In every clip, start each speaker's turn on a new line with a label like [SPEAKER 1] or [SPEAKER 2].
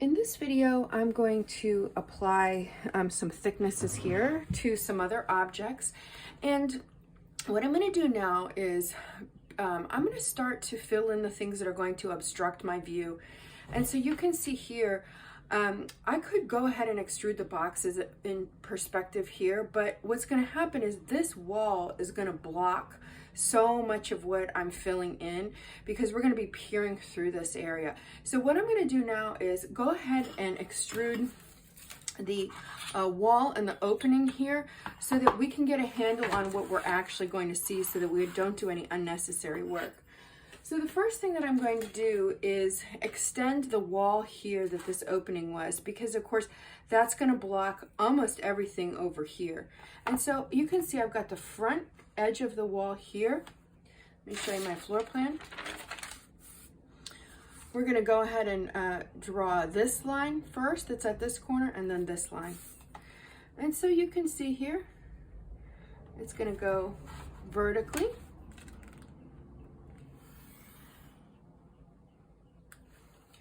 [SPEAKER 1] In this video, I'm going to apply some thicknesses here to some other objects. And what I'm going to do now is I'm going to start to fill in the things that are going to obstruct my view. And so you can see here, I could go ahead and extrude the boxes in perspective here, but what's going to happen is this wall is going to block so much of what I'm filling in because we're going to be peering through this area. So what I'm going to do now is go ahead and extrude the wall and the opening here so that we can get a handle on what we're actually going to see so that we don't do any unnecessary work. So the first thing that I'm going to do is extend the wall here that this opening was, because of course that's going to block almost everything over here. And so you can see I've got the front edge of the wall here. Let me show you my floor plan. We're going to go ahead and draw this line first that's at this corner, and then this line. And so you can see here, it's going to go vertically.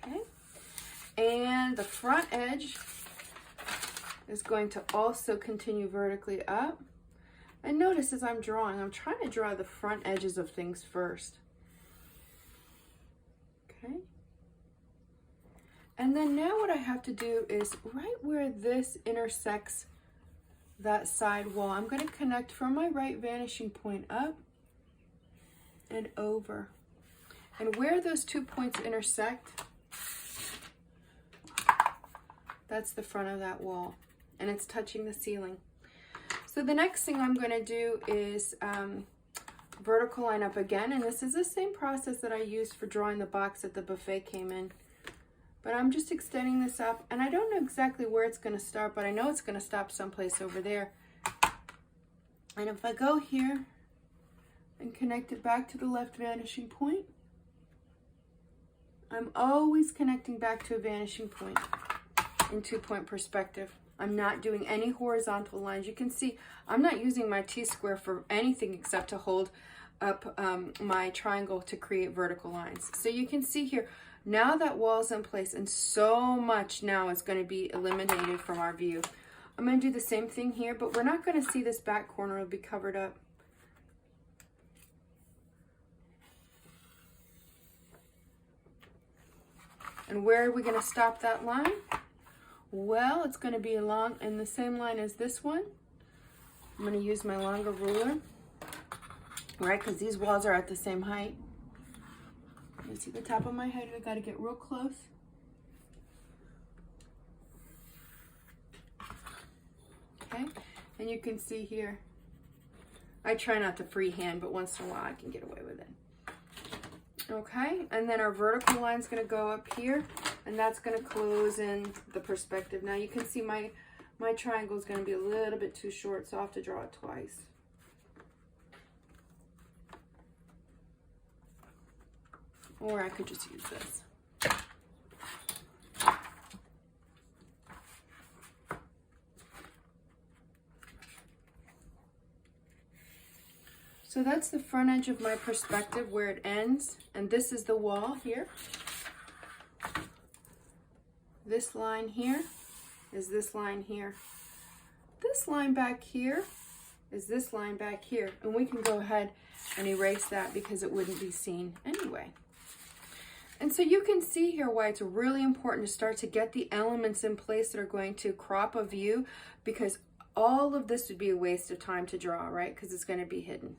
[SPEAKER 1] Okay. And the front edge is going to also continue vertically up. And notice as I'm drawing, I'm trying to draw the front edges of things first. Okay. And then now what I have to do is right where this intersects that side wall, I'm going to connect from my right vanishing point up and over. And where those 2 points intersect, that's the front of that wall, and it's touching the ceiling. So the next thing I'm going to do is vertical line up again, and this is the same process that I used for drawing the box that the buffet came in. But I'm just extending this up, and I don't know exactly where it's going to start, but I know it's going to stop someplace over there. And if I go here and connect it back to the left vanishing point, I'm always connecting back to a vanishing point in 2-point perspective. I'm not doing any horizontal lines. You can see I'm not using my T-square for anything except to hold up my triangle to create vertical lines. So you can see here, now that wall's in place and so much now is going to be eliminated from our view. I'm going to do the same thing here, but we're not going to see this back corner. It'll be covered up. And where are we going to stop that line? Well, it's going to be along in the same line as this one. I'm going to use my longer ruler, right? Because these walls are at the same height. You see the top of my head? I got to get real close. Okay, and you can see here, I try not to freehand, but once in a while I can get away with it. Okay, and then our vertical line is going to go up here, and that's going to close in the perspective. Now you can see my triangle is going to be a little bit too short, so I'll have to draw it twice. Or I could just use this. So that's the front edge of my perspective where it ends, and this is the wall here. This line here is this line here. This line back here is this line back here, and we can go ahead and erase that because it wouldn't be seen anyway. And so you can see here why it's really important to start to get the elements in place that are going to crop a view, because all of this would be a waste of time to draw, right? Because it's going to be hidden.